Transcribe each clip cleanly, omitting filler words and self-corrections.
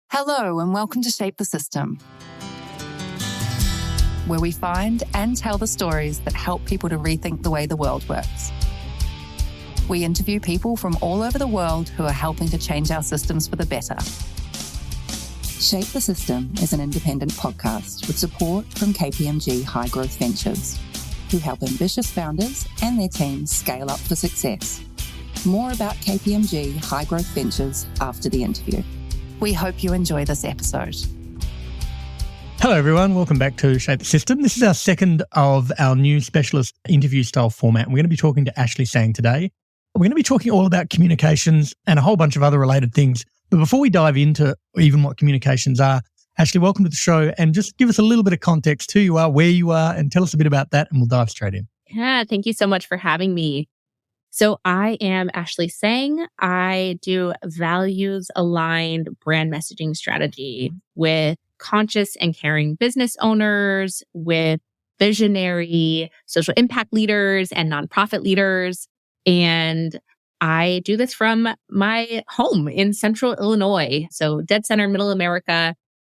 Hello and welcome to Shape the System, where we find and tell the stories that help people to rethink the way the world works. We interview people from all over the world who are helping to change our systems for the better. Shape the System is an independent podcast with support from KPMG High Growth Ventures, who help ambitious founders and their teams scale up for success. More about KPMG High Growth Ventures after the interview. We hope you enjoy this episode. Hello, everyone. Welcome back to Shape the System. This is our second of our new specialist interview style format. We're going to be talking to Ashlee Sang today. We're going to be talking all about communications and a whole bunch of other related things. But before we dive into even what communications are, Ashlee, welcome to the show, and just give us a little bit of context, who you are, where you are, and tell us a bit about that, and we'll dive straight in. Yeah, thank you so much for having me. So I am Ashlee Sang. I do values-aligned brand messaging strategy with conscious and caring business owners, with visionary social impact leaders and nonprofit leaders. And I do this from my home in central Illinois, so dead center, middle America.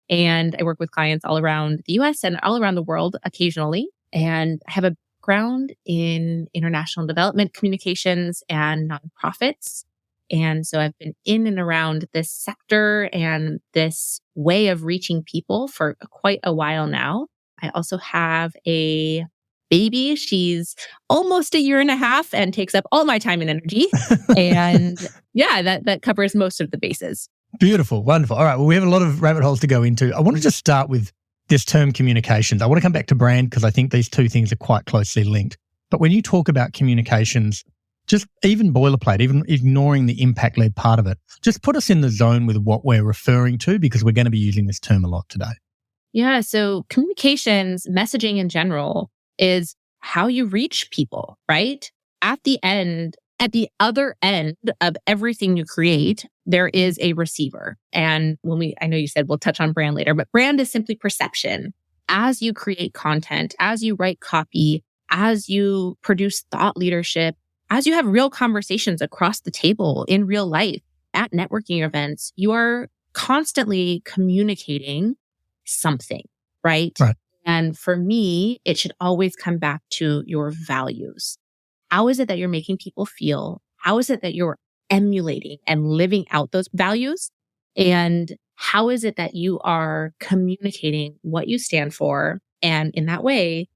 And I work with clients all around the US and all around the world occasionally. And I have a background in international development communications and nonprofits. And so I've been in and around this sector and this way of reaching people for quite a while now. I also have a baby. She's almost a year and a half and takes up all my time and energy. And yeah, that covers most of the bases. Beautiful. Wonderful. All right. Well, we have a lot of rabbit holes to go into. I want to just start with this term communications. I want to come back to brand because I think these two things are quite closely linked. But when you talk about communications, just even boilerplate, even ignoring the impact-led part of it, just put us in the zone with what we're referring to, because we're going to be using this term a lot today. Yeah. So communications, messaging in general, is how you reach people, right? At the other end of everything you create, there is a receiver. And I know you said we'll touch on brand later, but brand is simply perception. As you create content, as you write copy, as you produce thought leadership, as you have real conversations across the table in real life at networking events, you are constantly communicating something, right? Right. And for me, it should always come back to your values. How is it that you're making people feel? How is it that you're emulating and living out those values? And how is it that you are communicating what you stand for? And in that way,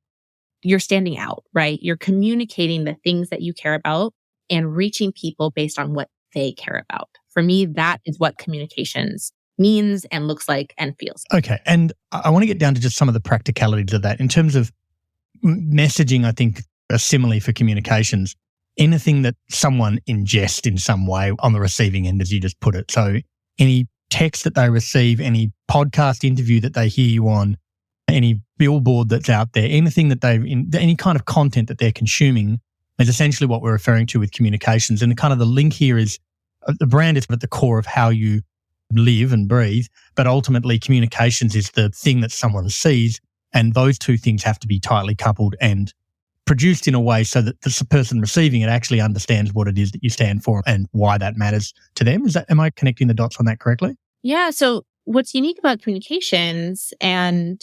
you're standing out, right? You're communicating the things that you care about and reaching people based on what they care about. For me, that is what communications means and looks like and feels. Okay. And I want to get down to just some of the practicalities of that. In terms of messaging, I think a simile for communications, anything that someone ingests in some way on the receiving end, as you just put it. So any text that they receive, any podcast interview that they hear you on, any billboard that's out there, anything that any kind of content that they're consuming is essentially what we're referring to with communications. And the link here is the brand is at the core of how you live and breathe, but ultimately communications is the thing that someone sees, and those two things have to be tightly coupled and produced in a way so that the person receiving it actually understands what it is that you stand for and why that matters to them. Am I connecting the dots on that correctly? Yeah. So what's unique about communications and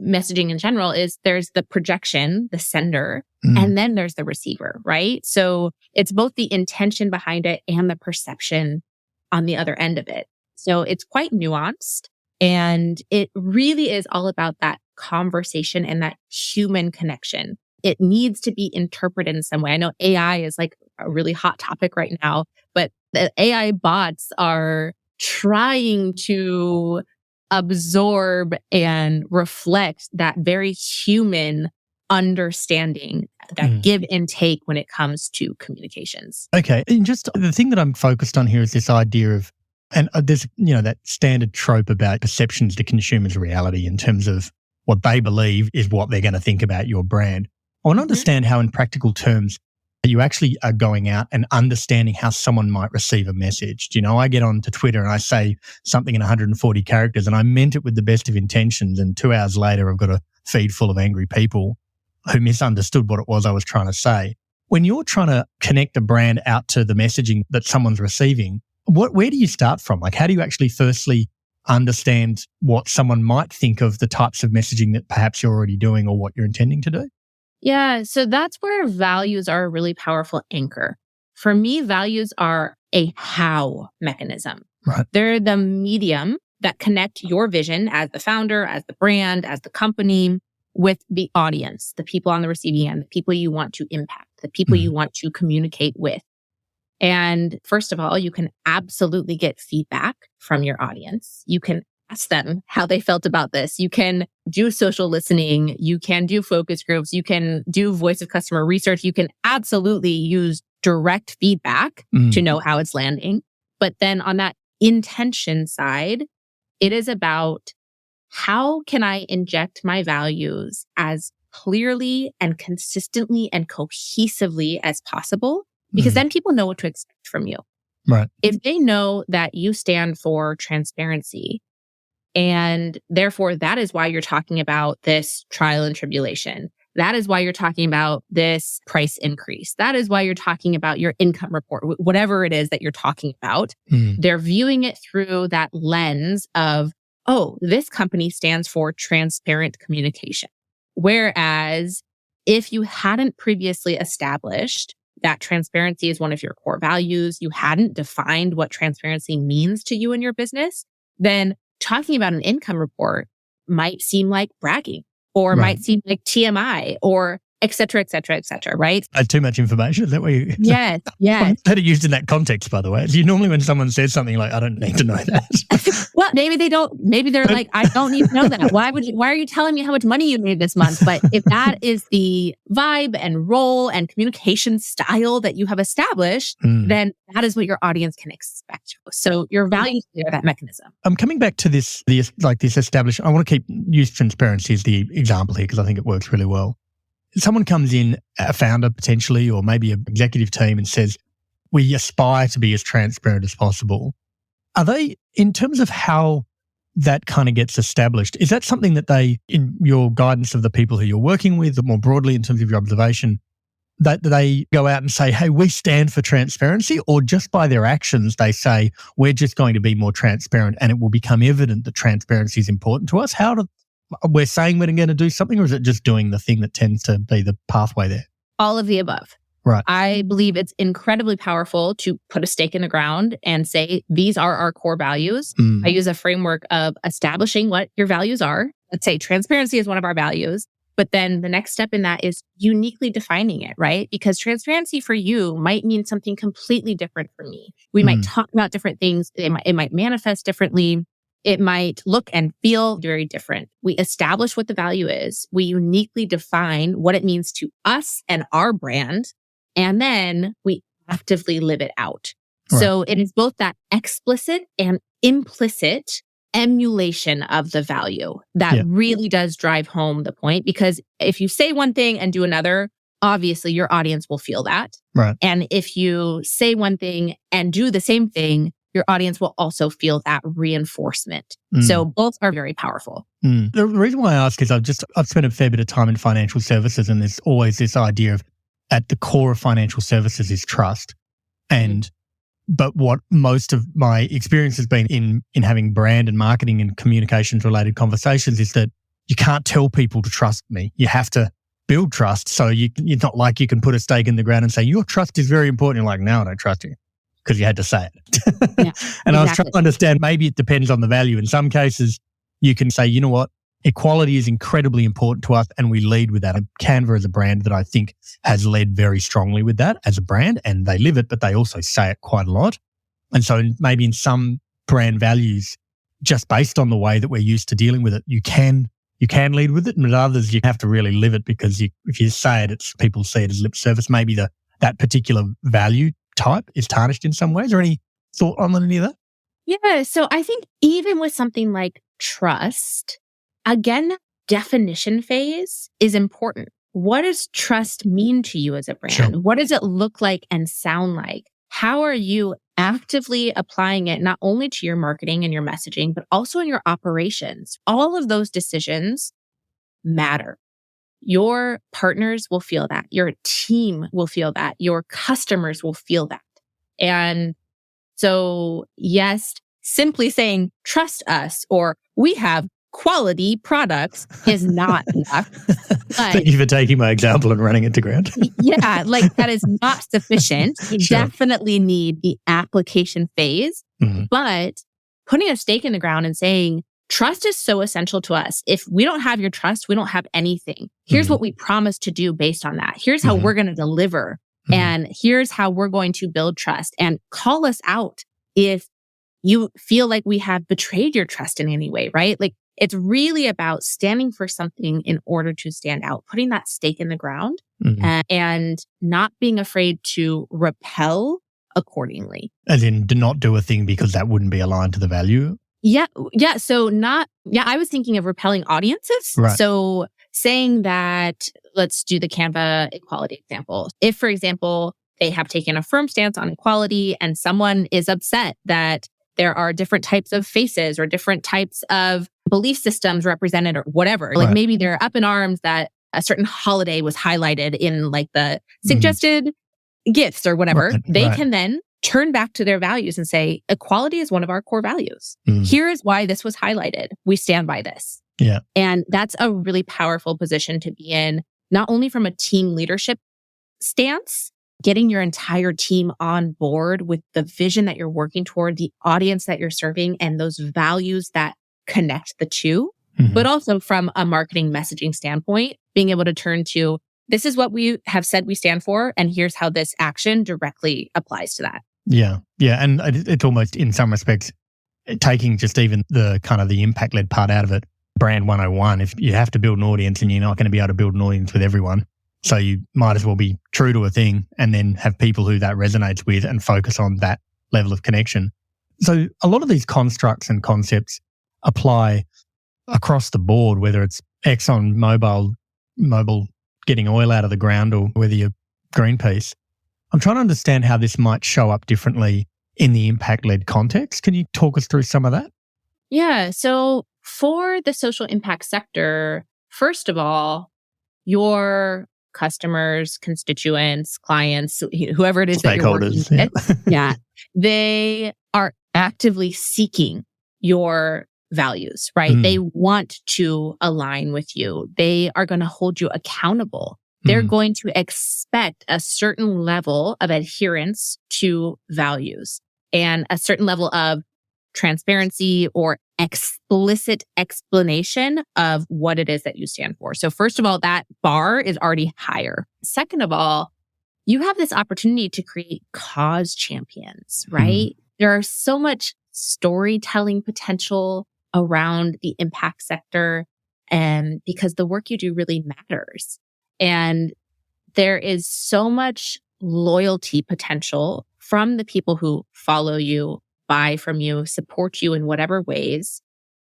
messaging in general is there's the projection, the sender, and then there's the receiver, right? So it's both the intention behind it and the perception on the other end of it. So it's quite nuanced, and it really is all about that conversation and that human connection. It needs to be interpreted in some way. I know AI is like a really hot topic right now, but the AI bots are trying to absorb and reflect that very human understanding, that give and take when it comes to communications. Okay. And just the thing that I'm focused on here is this idea of, and there's, that standard trope about perceptions to consumers' reality in terms of what they believe is what they're going to think about your brand. I want to understand how in practical terms you actually are going out and understanding how someone might receive a message. I get onto Twitter and I say something in 140 characters and I meant it with the best of intentions, and 2 hours later I've got a feed full of angry people who misunderstood what it was I was trying to say. When you're trying to connect a brand out to the messaging that someone's receiving, where do you start from? Like, how do you actually firstly understand what someone might think of the types of messaging that perhaps you're already doing or what you're intending to do? Yeah, so that's where values are a really powerful anchor. For me, values are a how mechanism. Right. They're the medium that connect your vision as the founder, as the brand, as the company with the audience, the people on the receiving end, the people you want to impact, the people you want to communicate with. And first of all, you can absolutely get feedback from your audience. You can ask them how they felt about this. You can do social listening. You can do focus groups. You can do voice of customer research. You can absolutely use direct feedback to know how it's landing. But then on that intention side, it is about how can I inject my values as clearly and consistently and cohesively as possible? Because then people know what to expect from you. Right. If they know that you stand for transparency, and therefore that is why you're talking about this trial and tribulation, that is why you're talking about this price increase, that is why you're talking about your income report, whatever it is that you're talking about, they're viewing it through that lens of, oh, this company stands for transparent communication. Whereas if you hadn't previously established that transparency is one of your core values, you hadn't defined what transparency means to you in your business, then talking about an income report might seem like bragging or might seem like TMI or et cetera, right? Too much information. Is that what you... Yes. That are used in that context, by the way. Normally when someone says something like, I don't need to know that. Well, maybe they don't. Maybe they're like, I don't need to know that. Why are you telling me how much money you made this month? But if that is the vibe and role and communication style that you have established, then that is what your audience can expect. So your values are that mechanism. I'm coming back to this established. I want to use transparency as the example here because I think it works really well. Someone comes in, a founder potentially, or maybe an executive team and says, we aspire to be as transparent as possible. Are they, in terms of how that kind of gets established, is that something that they, in your guidance of the people who you're working with, or more broadly in terms of your observation, that they go out and say, hey, we stand for transparency, or just by their actions, they say, we're just going to be more transparent and it will become evident that transparency is important to us? We're saying we're going to do something, or is it just doing the thing that tends to be the pathway there? All of the above. Right. I believe it's incredibly powerful to put a stake in the ground and say, these are our core values. I use a framework of establishing what your values are. Let's say transparency is one of our values. But then the next step in that is uniquely defining it, right? Because transparency for you might mean something completely different for me. We might talk about different things. It might manifest differently. It might look and feel very different. We establish what the value is. We uniquely define what it means to us and our brand. And then we actively live it out. Right. So it is both that explicit and implicit emulation of the value that really does drive home the point. Because if you say one thing and do another, obviously your audience will feel that. Right. And if you say one thing and do the same thing, your audience will also feel that reinforcement. So both are very powerful. The reason why I ask is I've spent a fair bit of time in financial services, and there's always this idea of at the core of financial services is trust. But what most of my experience has been in having brand and marketing and communications related conversations is that you can't tell people to trust me. You have to build trust. So it's not like you can put a stake in the ground and say, your trust is very important. You're like, no, I don't trust you. Because you had to say it. Yeah, and I was trying to understand, maybe it depends on the value. In some cases, you can say, you know what, equality is incredibly important to us and we lead with that. And Canva is a brand that I think has led very strongly with that as a brand, and they live it, but they also say it quite a lot. And so maybe in some brand values, just based on the way that we're used to dealing with it, you can lead with it, and with others, you have to really live it because if you say it, people see it as lip service. Maybe that particular value type is tarnished in some ways. Or any thought on any of that? Yeah. So I think even with something like trust, again, definition phase is important. What does trust mean to you as a brand? Sure. What does it look like and sound like? How are you actively applying it not only to your marketing and your messaging, but also in your operations? All of those decisions matter. Your partners will feel that. Your team will feel that. Your customers will feel that. And so, yes, simply saying, trust us, or we have quality products is not enough. Thank you for taking my example and running it to ground. Yeah, like that is not sufficient. You Sure. definitely need the application phase, but putting a stake in the ground and saying, trust is so essential to us. If we don't have your trust, we don't have anything. Here's what we promise to do based on that. Here's how we're going to deliver. And here's how we're going to build trust. And call us out if you feel like we have betrayed your trust in any way, right? Like it's really about standing for something in order to stand out, putting that stake in the ground and not being afraid to repel accordingly. As in, do not do a thing because that wouldn't be aligned to the value. Yeah. So I was thinking of repelling audiences. Right. So saying that, let's do the Canva equality example. If, for example, they have taken a firm stance on equality and someone is upset that there are different types of faces or different types of belief systems represented or whatever. Like maybe they're up in arms that a certain holiday was highlighted in like the suggested gifts or whatever. They can then turn back to their values and say, equality is one of our core values. Here is why this was highlighted. We stand by this. Yeah. And that's a really powerful position to be in, not only from a team leadership stance, getting your entire team on board with the vision that you're working toward, the audience that you're serving, and those values that connect the two, but also from a marketing messaging standpoint, being able to turn to, this is what we have said we stand for, and here's how this action directly applies to that. Yeah. Yeah. And it's almost, in some respects, taking just even the kind of the impact-led part out of it, brand 101, if you have to build an audience and you're not going to be able to build an audience with everyone, so you might as well be true to a thing and then have people who that resonates with and focus on that level of connection. So a lot of these constructs and concepts apply across the board, whether it's Exxon Mobil getting oil out of the ground or whether you're Greenpeace. I'm trying to understand how this might show up differently in the impact-led context. Can you talk us through some of that? Yeah. So for the social impact sector, first of all, your customers, constituents, clients, whoever it is that you're working with, they are actively seeking your values, right? They want to align with you. They are going to hold you accountable. They're going to expect a certain level of adherence to values and a certain level of transparency or explicit explanation of what it is that you stand for. So first of all, that bar is already higher. Second of all, you have this opportunity to create cause champions, right? There are so much storytelling potential around the impact sector, and because the work you do really matters. And there is so much loyalty potential from the people who follow you, buy from you, support you in whatever ways,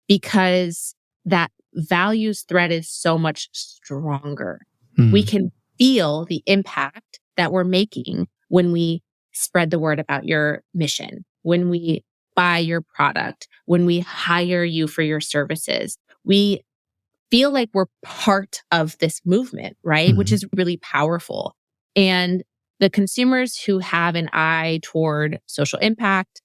because that values thread is so much stronger. We can feel the impact that we're making when we spread the word about your mission, when we buy your product, when we hire you for your services. We feel like we're part of this movement, right? Which is really powerful. And the consumers who have an eye toward social impact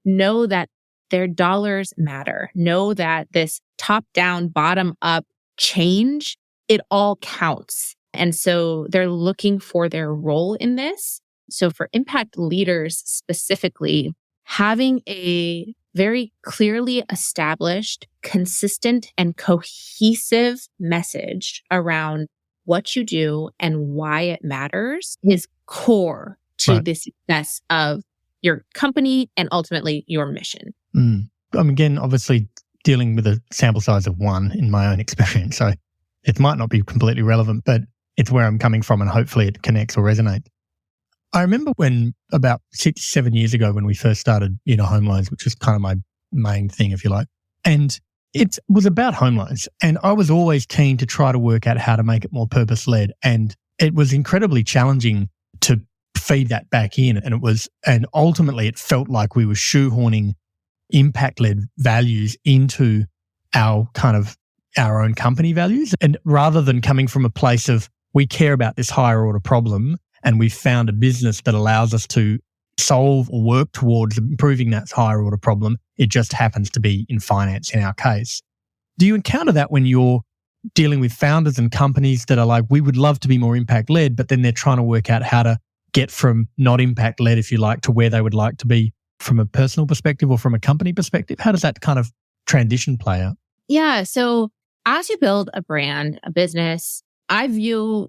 know that their dollars matter, know that this top-down, bottom-up change, it all counts. And so they're looking for their role in this. So for impact leaders specifically, having a very clearly established, consistent, and cohesive message around what you do and why it matters is core to the success of your company and ultimately your mission. I'm again, obviously dealing with a sample size of one in my own experience. So it might not be completely relevant, but it's where I'm coming from and hopefully it connects or resonates. I remember when about 6-7 years ago when we first started, home loans, which was kind of my main thing, if you like. And it was about home loans. And I was always keen to try to work out how to make it more purpose-led. And it was incredibly challenging to feed that back in. And ultimately it felt like we were shoehorning impact-led values into our own company values. And rather than coming from a place of, we care about this higher order problem and we've found a business that allows us to solve or work towards improving that higher order problem. It just happens to be in finance in our case. Do you encounter that when you're dealing with founders and companies that are like, we would love to be more impact-led, but then they're trying to work out how to get from not impact-led, if you like, to where they would like to be from a personal perspective or from a company perspective? How does that kind of transition play out? Yeah. So as you build a brand, a business, I view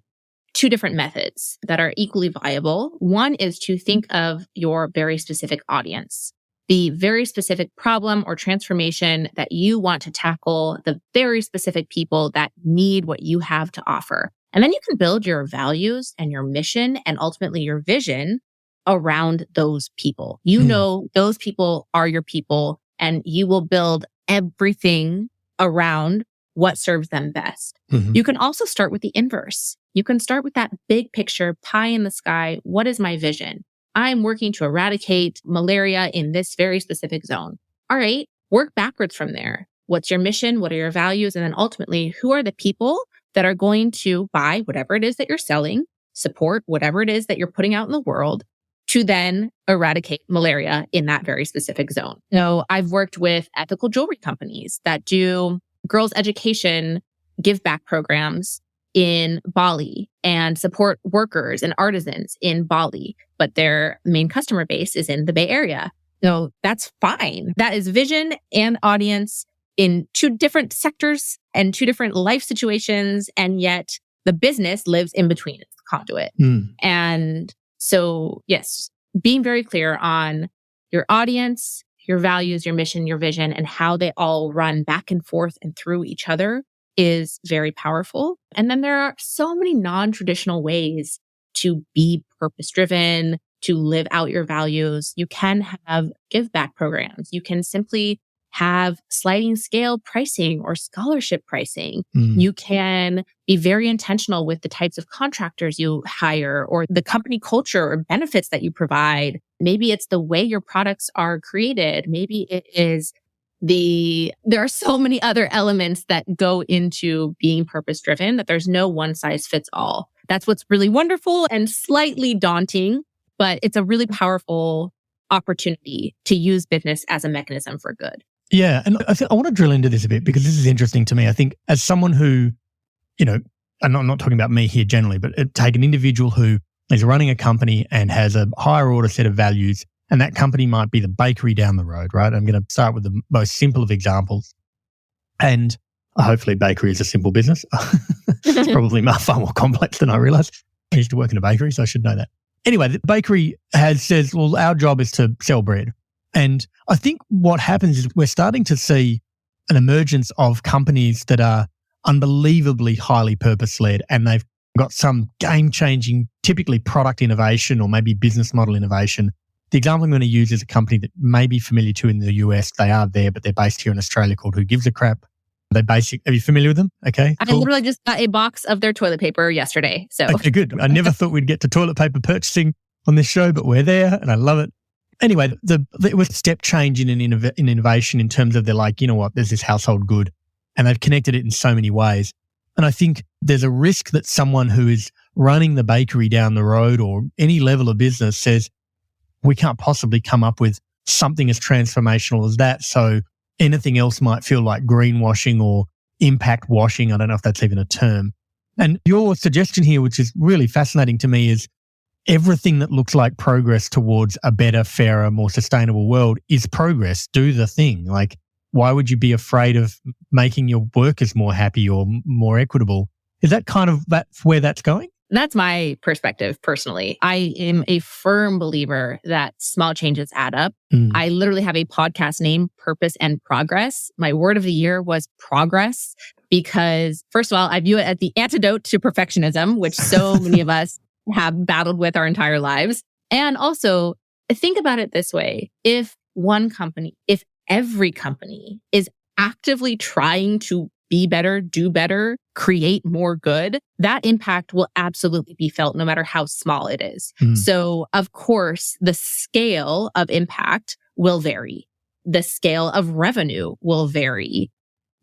two different methods that are equally viable. One is to think of your very specific audience, the very specific problem or transformation that you want to tackle, the very specific people that need what you have to offer. And then you can build your values and your mission and ultimately your vision around those people. You know, those people are your people, and you will build everything around what serves them best. You can also start with the inverse. You can start with that big picture, pie in the sky. What is my vision? I'm working to eradicate malaria in this very specific zone. All right, work backwards from there. What's your mission? What are your values? And then ultimately, who are the people that are going to buy whatever it is that you're selling, support whatever it is that you're putting out in the world, to then eradicate malaria in that very specific zone. So I've worked with ethical jewelry companies that do girls' education give back programs in Bali and support workers and artisans in Bali, but their main customer base is in the Bay Area. So that's fine. That is vision and audience in two different sectors and two different life situations. And yet the business lives in between. It's the conduit. And so, yes, being very clear on your audience, your values, your mission, your vision, and how they all run back and forth and through each other is very powerful. And then there are so many non-traditional ways to be purpose-driven, to live out your values. You can have give back programs. You can simply have sliding scale pricing or scholarship pricing. You can be very intentional with the types of contractors you hire or the company culture or benefits that you provide. Maybe it's the way your products are created. Maybe it is there are so many other elements that go into being purpose driven that there's no one size fits all. That's what's really wonderful and slightly daunting, but it's a really powerful opportunity to use business as a mechanism for good. Yeah. And I want to drill into this a bit because this is interesting to me. I think as someone who, and I'm not talking about me here generally, but take an individual who is running a company and has a higher order set of values, and that company might be the bakery down the road, right? I'm going to start with the most simple of examples. And hopefully bakery is a simple business. It's probably far more complex than I realized. I used to work in a bakery, so I should know that. Anyway, the bakery says, well, our job is to sell bread. And I think what happens is we're starting to see an emergence of companies that are unbelievably highly purpose-led, and they've got some game-changing, typically product innovation or maybe business model innovation. The example I'm going to use is a company that may be familiar to in the US. They are there, but they're based here in Australia, called Who Gives a Crap. Are you familiar with them? Okay. I literally just got a box of their toilet paper yesterday. So okay, good. I never thought we'd get to toilet paper purchasing on this show, but we're there and I love it. Anyway, it was a step change in innovation in terms of they're like, you know what, there's this household good, and they've connected it in so many ways. And I think there's a risk that someone who is running the bakery down the road or any level of business says, we can't possibly come up with something as transformational as that. So anything else might feel like greenwashing or impact washing. I don't know if that's even a term. And your suggestion here, which is really fascinating to me, is everything that looks like progress towards a better, fairer, more sustainable world is progress. Do the thing. Like, why would you be afraid of making your workers more happy or more equitable? Is that kind of where that's going? That's my perspective personally. I am a firm believer that small changes add up. I literally have a podcast named Purpose and Progress. My word of the year was progress because, first of all, I view it as the antidote to perfectionism, which so many of us have battled with our entire lives. And also, think about it this way. If every company is actively trying to be better, do better, create more good, that impact will absolutely be felt no matter how small it is. So, of course, the scale of impact will vary. The scale of revenue will vary.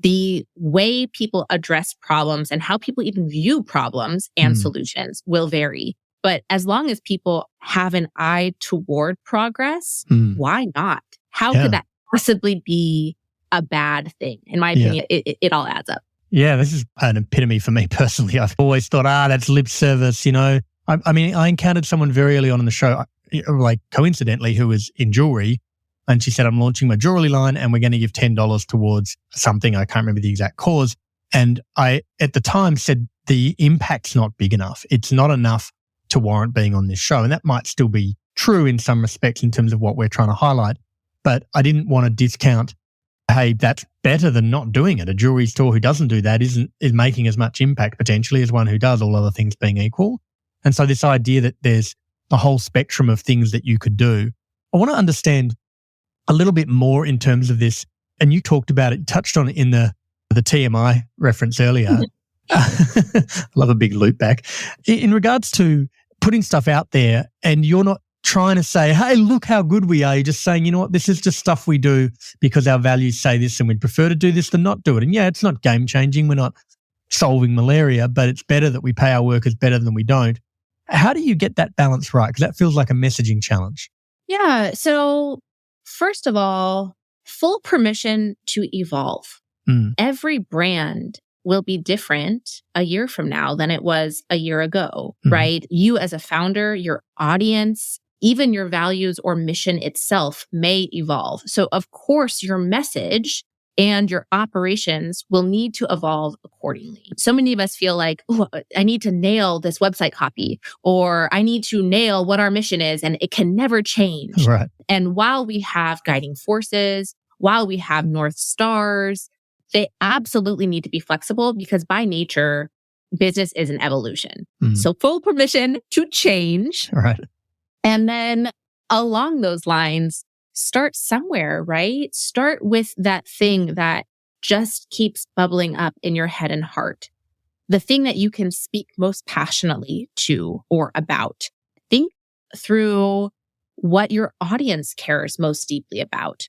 The way people address problems and how people even view problems and solutions will vary. But as long as people have an eye toward progress, why not? How could that possibly be a bad thing? In my opinion, it all adds up. Yeah, this is an epitome for me personally. I've always thought, that's lip service, I mean, I encountered someone very early on in the show, like coincidentally, who was in jewelry. And she said, I'm launching my jewelry line and we're going to give $10 towards something. I can't remember the exact cause. And I, at the time, said the impact's not big enough. It's not enough to warrant being on this show. And that might still be true in some respects in terms of what we're trying to highlight. But I didn't want to discount, hey, that's better than not doing it. A jewelry store who doesn't do that is making as much impact potentially as one who does, all other things being equal. And so this idea that there's a whole spectrum of things that you could do, I want to understand a little bit more in terms of this. And you talked about it, touched on it in the TMI reference earlier. I love a big loop back. In regards to putting stuff out there, and you're not trying to say, hey, look how good we are. You're just saying, you know what, this is just stuff we do because our values say this and we'd prefer to do this than not do it. And yeah, it's not game changing. We're not solving malaria, but it's better that we pay our workers better than we don't. How do you get that balance right? Because that feels like a messaging challenge. Yeah. So first of all, full permission to evolve. Every brand will be different a year from now than it was a year ago, right? You as a founder, your audience, even your values or mission itself may evolve. So of course, your message and your operations will need to evolve accordingly. So many of us feel like, oh, I need to nail this website copy, or I need to nail what our mission is, and it can never change. Right. And while we have guiding forces, while we have North Stars, they absolutely need to be flexible because by nature, business is an evolution. So full permission to change. Right. And then along those lines, start somewhere, right? Start with that thing that just keeps bubbling up in your head and heart. The thing that you can speak most passionately to or about. Think through what your audience cares most deeply about.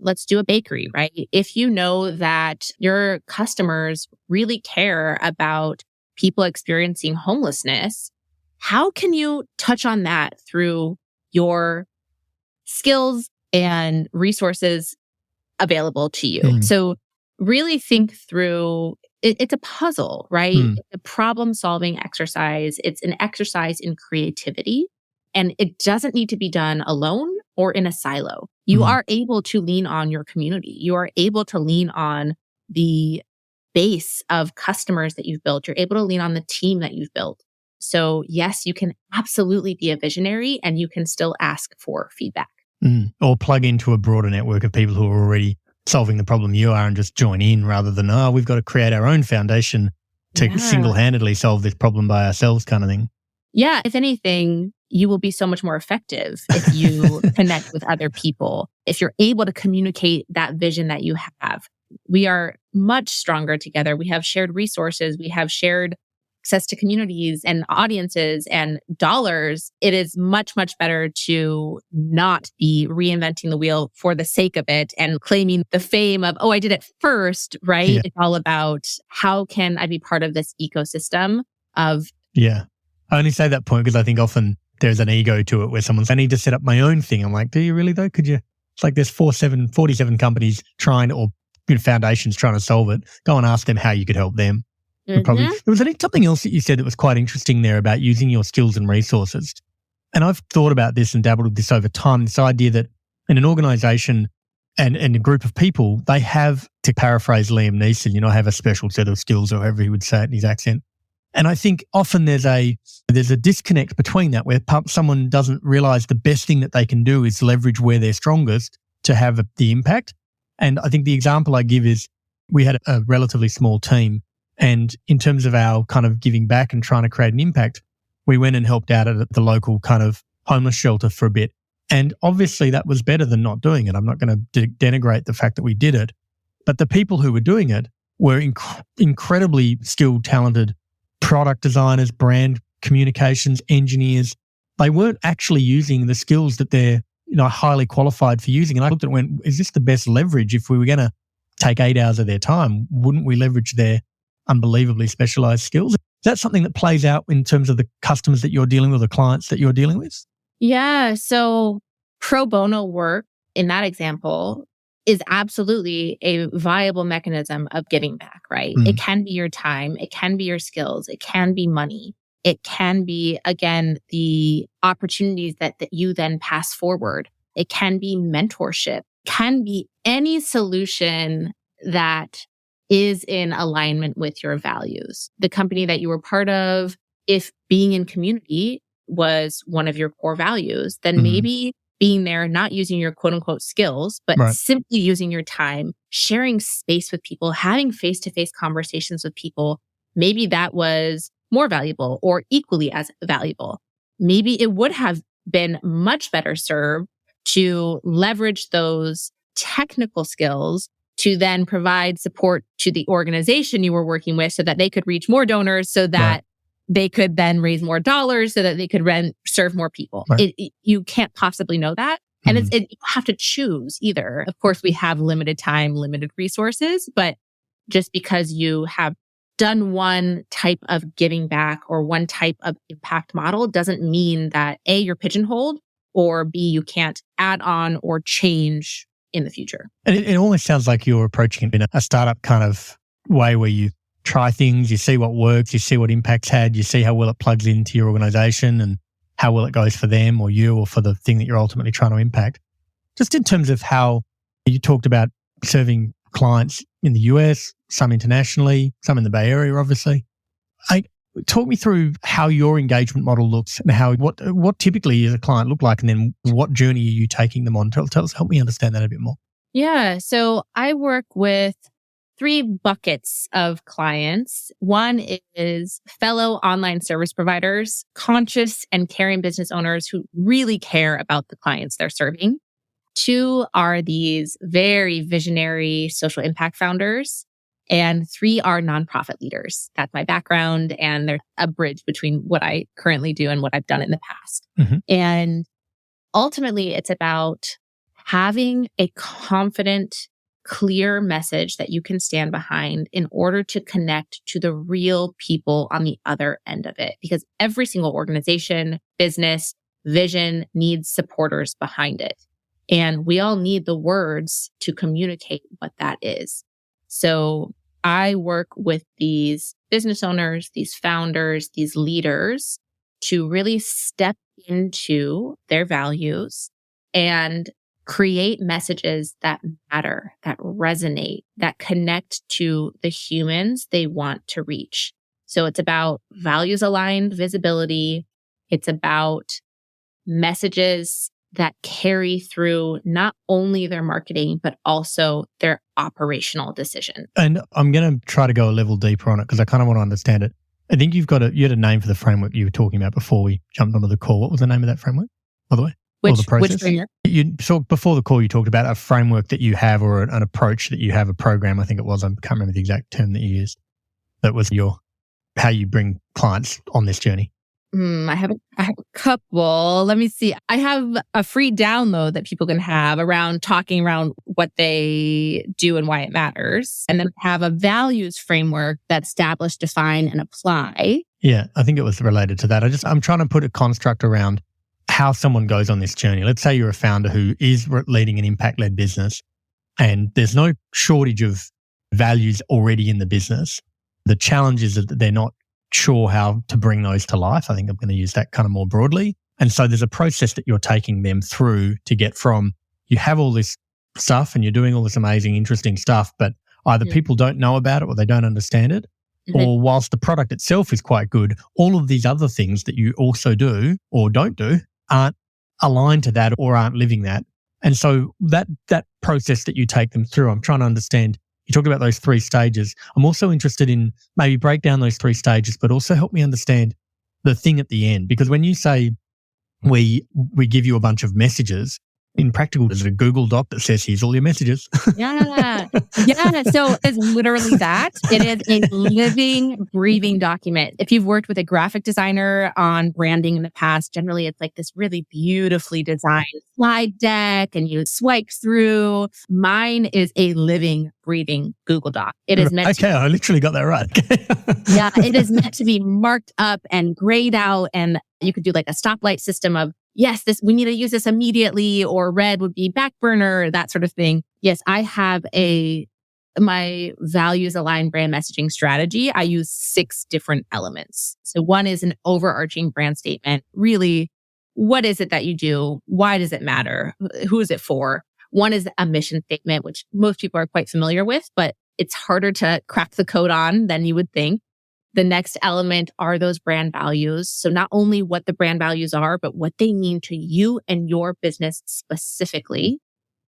Let's do a bakery, right? If you know that your customers really care about people experiencing homelessness, how can you touch on that through your skills and resources available to you? So really think through, it's a puzzle, right? It's a problem-solving exercise. It's an exercise in creativity, and it doesn't need to be done alone or in a silo. You are able to lean on your community. You are able to lean on the base of customers that you've built. You're able to lean on the team that you've built. So yes, you can absolutely be a visionary and you can still ask for feedback. Or plug into a broader network of people who are already solving the problem you are and just join in rather than, we've got to create our own foundation to single-handedly solve this problem by ourselves kind of thing. Yeah, if anything, you will be so much more effective if you connect with other people. If you're able to communicate that vision that you have, we are much stronger together. We have shared resources. We have shared access to communities and audiences and dollars. It is much, much better to not be reinventing the wheel for the sake of it and claiming the fame of, I did it first, right? Yeah. It's all about how can I be part of this ecosystem of... Yeah. I only say that point because I think often there's an ego to it where someone's, I need to set up my own thing. I'm like, do you really though? Could you? It's like there's 47 companies trying, or foundations trying to solve it. Go and ask them how you could help them. Probably, there was something else that you said that was quite interesting there about using your skills and resources. And I've thought about this and dabbled with this over time, this idea that in an organization and a group of people, they have, to paraphrase Liam Neeson, have a special set of skills, or however he would say it in his accent. And I think often there's a disconnect between that, where someone doesn't realize the best thing that they can do is leverage where they're strongest to have the impact. And I think the example I give is we had a relatively small team, and in terms of our kind of giving back and trying to create an impact, we went and helped out at the local kind of homeless shelter for a bit. And obviously that was better than not doing it. I'm not going to denigrate the fact that we did it, but the people who were doing it were incredibly skilled, talented product designers, brand communications engineers. They weren't actually using the skills that they're highly qualified for using. And I looked at it and went, is this the best leverage? If we were going to take 8 hours of their time, wouldn't we leverage their unbelievably specialized skills? that something that plays out in terms of the customers that you're dealing with, or the clients that you're dealing with? Yeah. So pro bono work in that example is absolutely a viable mechanism of giving back, right? It can be your time. It can be your skills. It can be money. It can be, again, the opportunities that you then pass forward. It can be mentorship, can be any solution that is in alignment with your values. The company that you were part of, if being in community was one of your core values, then maybe being there, not using your quote unquote skills, but simply using your time, sharing space with people, having face-to-face conversations with people, maybe that was more valuable or equally as valuable. Maybe it would have been much better served to leverage those technical skills to then provide support to the organization you were working with so that they could reach more donors, so that they could then raise more dollars, so that they could serve more people. You can't possibly know that. And you have to choose either. Of course, we have limited time, limited resources, but just because you have done one type of giving back or one type of impact model doesn't mean that A, you're pigeonholed, or B, you can't add on or change in the future. And it almost sounds like you're approaching it in a startup kind of way, where you try things, you see what works, you see what impact's had, you see how well it plugs into your organization and how well it goes for them or you or for the thing that you're ultimately trying to impact. Just in terms of how you talked about serving clients in the US, some internationally, some in the Bay Area, obviously. Talk me through how your engagement model looks and how what typically does a client look like, and then what journey are you taking them on? Help me understand that a bit more. Yeah. So I work with 3 buckets of clients. One is fellow online service providers, conscious and caring business owners who really care about the clients they're serving. 2 are these very visionary social impact founders. And 3 are nonprofit leaders. That's my background. And there's a bridge between what I currently do and what I've done in the past. And ultimately, it's about having a confident, clear message that you can stand behind in order to connect to the real people on the other end of it. Because every single organization, business, vision needs supporters behind it. And we all need the words to communicate what that is. So I work with these business owners, these founders, these leaders to really step into their values and create messages that matter, that resonate, that connect to the humans they want to reach. So it's about values aligned visibility. It's about messages that carry through not only their marketing, but also their operational decision. And I'm going to try to go a level deeper on it because I kind of want to understand it. I think you had a name for the framework you were talking about before we jumped onto the call. What was the name of that framework, by the way? Which framework? Before the call, you talked about a framework that you have, or an approach that you have, a program, I think it was. I can't remember the exact term that you used. That was how you bring clients on this journey. I have a couple. Let me see. I have a free download that people can have talking around what they do and why it matters. And then have a values framework that's establish, define, and apply. Yeah, I think it was related to that. I'm trying to put a construct around how someone goes on this journey. Let's say you're a founder who is leading an impact-led business, and there's no shortage of values already in the business. The challenge is that they're not sure how to bring those to life. I think I'm going to use that kind of more broadly. And so there's a process that you're taking them through to get from, you have all this stuff and you're doing all this amazing, interesting stuff, but either people don't know about it or they don't understand it, or whilst the product itself is quite good, all of these other things that you also do or don't do aren't aligned to that or aren't living that. And so that process that you take them through, I'm trying to understand. You talked about those 3 stages. I'm also interested in maybe break down those 3 stages, but also help me understand the thing at the end. Because when you say we give you a bunch of messages, In practical, is it a Google Doc that says, here's all your messages? Yeah. Yeah. So it's literally that. It is a living, breathing document. If you've worked with a graphic designer on branding in the past, generally it's like this really beautifully designed slide deck and you swipe through. Mine is a living, breathing Google Doc. It is meant Okay, I literally got that right. yeah, it is meant to be marked up and grayed out. And you could do like a stoplight system of, yes, we need to use this immediately, or red would be back burner, that sort of thing. Yes, I have my values aligned brand messaging strategy. I use 6 different elements. So one is an overarching brand statement. Really, what is it that you do? Why does it matter? Who is it for? One is a mission statement, which most people are quite familiar with, but it's harder to crack the code on than you would think. The next element are those brand values. So not only what the brand values are, but what they mean to you and your business specifically.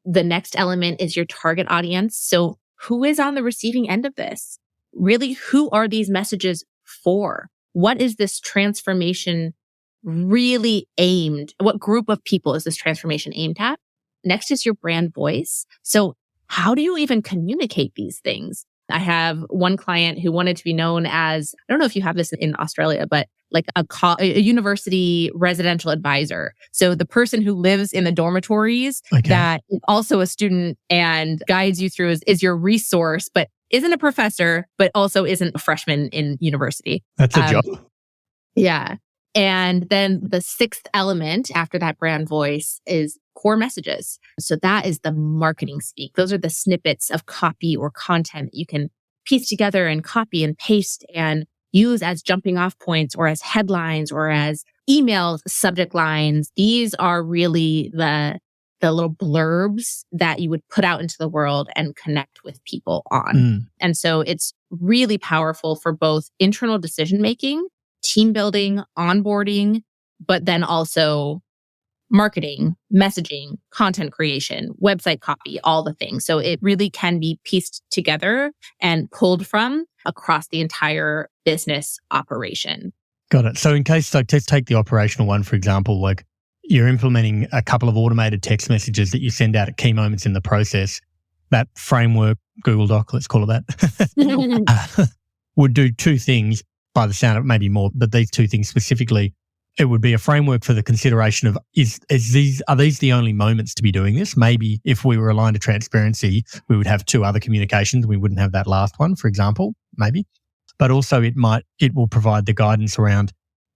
The next element is your target audience. So who is on the receiving end of this? Really, who are these messages for? What is this transformation really aimed? What group of people is this transformation aimed at? Next is your brand voice. So how do you even communicate these things? I have one client who wanted to be known as, I don't know if you have this in Australia, but like a university residential advisor. So the person who lives in the dormitories that is also a student and guides you through is your resource, but isn't a professor, but also isn't a freshman in university. That's a job. Yeah. And then the 6th element after that brand voice is core messages. So that is the marketing speak. Those are the snippets of copy or content that you can piece together and copy and paste and use as jumping off points or as headlines or as email subject lines. These are really the little blurbs that you would put out into the world and connect with people on. And so it's really powerful for both internal decision making, team building, onboarding, but then also marketing, messaging, content creation, website copy, all the things. So it really can be pieced together and pulled from across the entire business operation. Got it. So in case, like, let's take the operational one, for example, like you're implementing a couple of automated text messages that you send out at key moments in the process. That framework, Google Doc, let's call it that, would do 2 things by the sound of it, maybe more, but these 2 things specifically. It would be a framework for the consideration of, are these the only moments to be doing this? Maybe if we were aligned to transparency, we would have 2 other communications. We wouldn't have that last one, for example, maybe. But also it will provide the guidance around,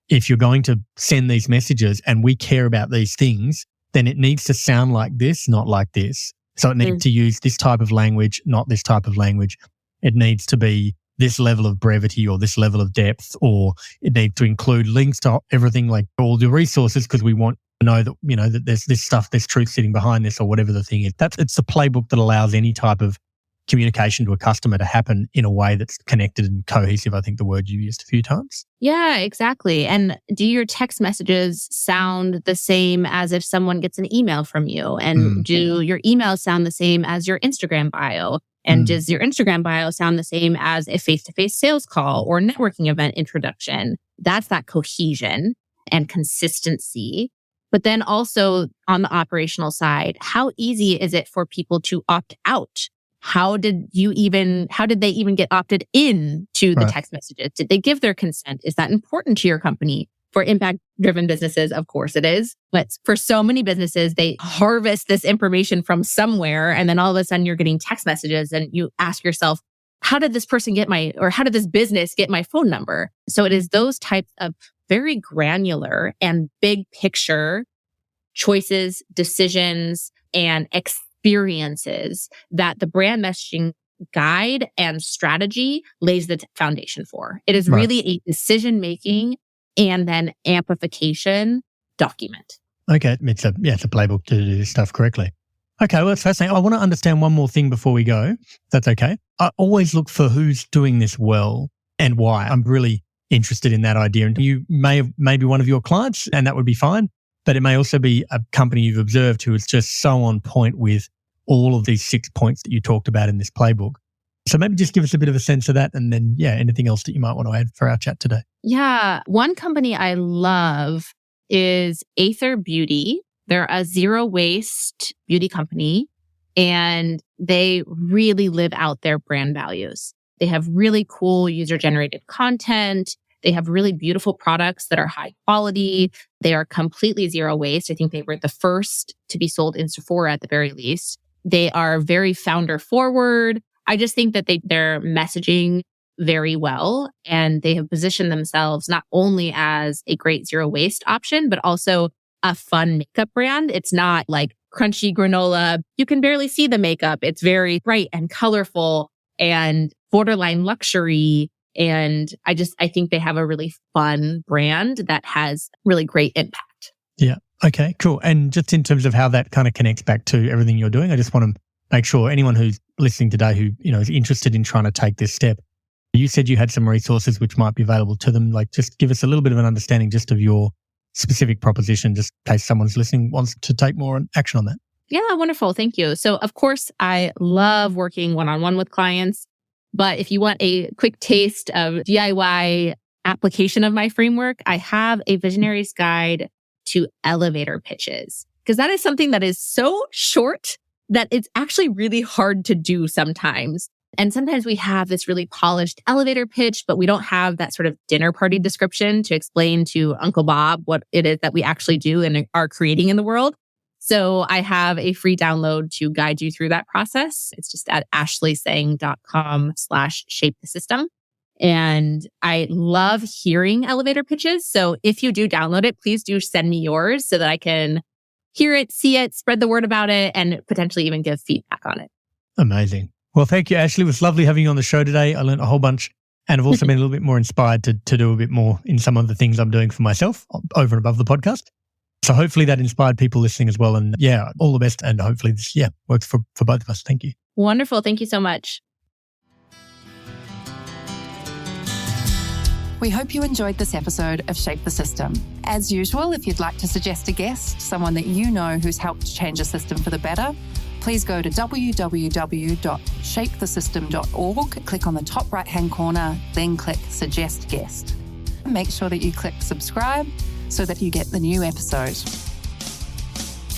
if you're going to send these messages and we care about these things, then it needs to sound like this, not like this. So it needs to use this type of language, not this type of language. It needs to be this level of brevity or this level of depth, or it needs to include links to everything, like all the resources, because we want to know that, that there's this stuff, there's truth sitting behind this, or whatever the thing is. It's the playbook that allows any type of communication to a customer to happen in a way that's connected and cohesive. I think the word you used a few times. Yeah, exactly. And do your text messages sound the same as if someone gets an email from you? And do your emails sound the same as your Instagram bio? And does your Instagram bio sound the same as a face-to-face sales call or networking event introduction? That's that cohesion and consistency. But then also on the operational side, how easy is it for people to opt out? How did they even get opted in to the text messages? Did they give their consent? Is that important to your company? For impact-driven businesses, of course it is. But for so many businesses, they harvest this information from somewhere, and then all of a sudden you're getting text messages and you ask yourself, how did this business get my phone number? So it is those types of very granular and big picture choices, decisions, and experiences that the brand messaging guide and strategy lays the foundation for. It is really a decision-making and then amplification document. Okay. It's a playbook to do this stuff correctly. Okay. Well, that's fascinating. I want to understand one more thing before we go. That's okay. I always look for who's doing this well and why. I'm really interested in that idea. And you may be one of your clients, and that would be fine. But it may also be a company you've observed who is just so on point with all of these 6 points that you talked about in this playbook. So maybe just give us a bit of a sense of that, and then, anything else that you might want to add for our chat today. Yeah. One company I love is Aether Beauty. They're a zero waste beauty company, and they really live out their brand values. They have really cool user-generated content. They have really beautiful products that are high quality. They are completely zero waste. I think they were the first to be sold in Sephora at the very least. They are very founder forward. I just think that they're messaging very well, and they have positioned themselves not only as a great zero waste option, but also a fun makeup brand. It's not like crunchy granola. You can barely see the makeup. It's very bright and colorful and borderline luxury. And I think they have a really fun brand that has really great impact. Yeah. Okay, cool. And just in terms of how that kind of connects back to everything you're doing, I just want to make sure anyone who's listening today who, is interested in trying to take this step, you said you had some resources which might be available to them. Like, just give us a little bit of an understanding just of your specific proposition, just in case someone's listening wants to take more action on that. Yeah, wonderful. Thank you. So of course, I love working one-on-one with clients. But if you want a quick taste of DIY application of my framework, I have a visionary's guide to elevator pitches, because that is something that is so short that it's actually really hard to do sometimes. And sometimes we have this really polished elevator pitch, but we don't have that sort of dinner party description to explain to Uncle Bob what it is that we actually do and are creating in the world. So I have a free download to guide you through that process. It's just at ashleesang.com/shape-the-system. And I love hearing elevator pitches. So if you do download it, please do send me yours so that I can hear it, see it, spread the word about it, and potentially even give feedback on it. Amazing. Well, thank you, Ashlee. It was lovely having you on the show today. I learned a whole bunch, and I've also been a little bit more inspired to do a bit more in some of the things I'm doing for myself over and above the podcast. So hopefully that inspired people listening as well. And yeah, all the best. And hopefully this, works for both of us. Thank you. Wonderful. Thank you so much. We hope you enjoyed this episode of Shape the System. As usual, if you'd like to suggest a guest, someone that you know who's helped change a system for the better, please go to www.shapethesystem.org, click on the top right-hand corner, then click Suggest Guest. Make sure that you click subscribe so that you get the new episode.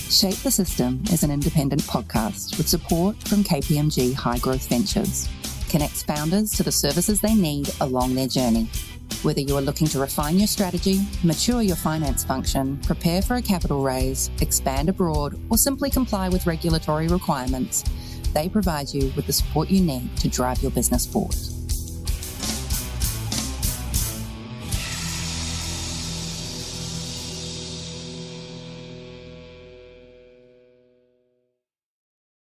Shape the System is an independent podcast with support from KPMG High Growth Ventures. Connects founders to the services they need along their journey. Whether you are looking to refine your strategy, mature your finance function, prepare for a capital raise, expand abroad, or simply comply with regulatory requirements, they provide you with the support you need to drive your business forward.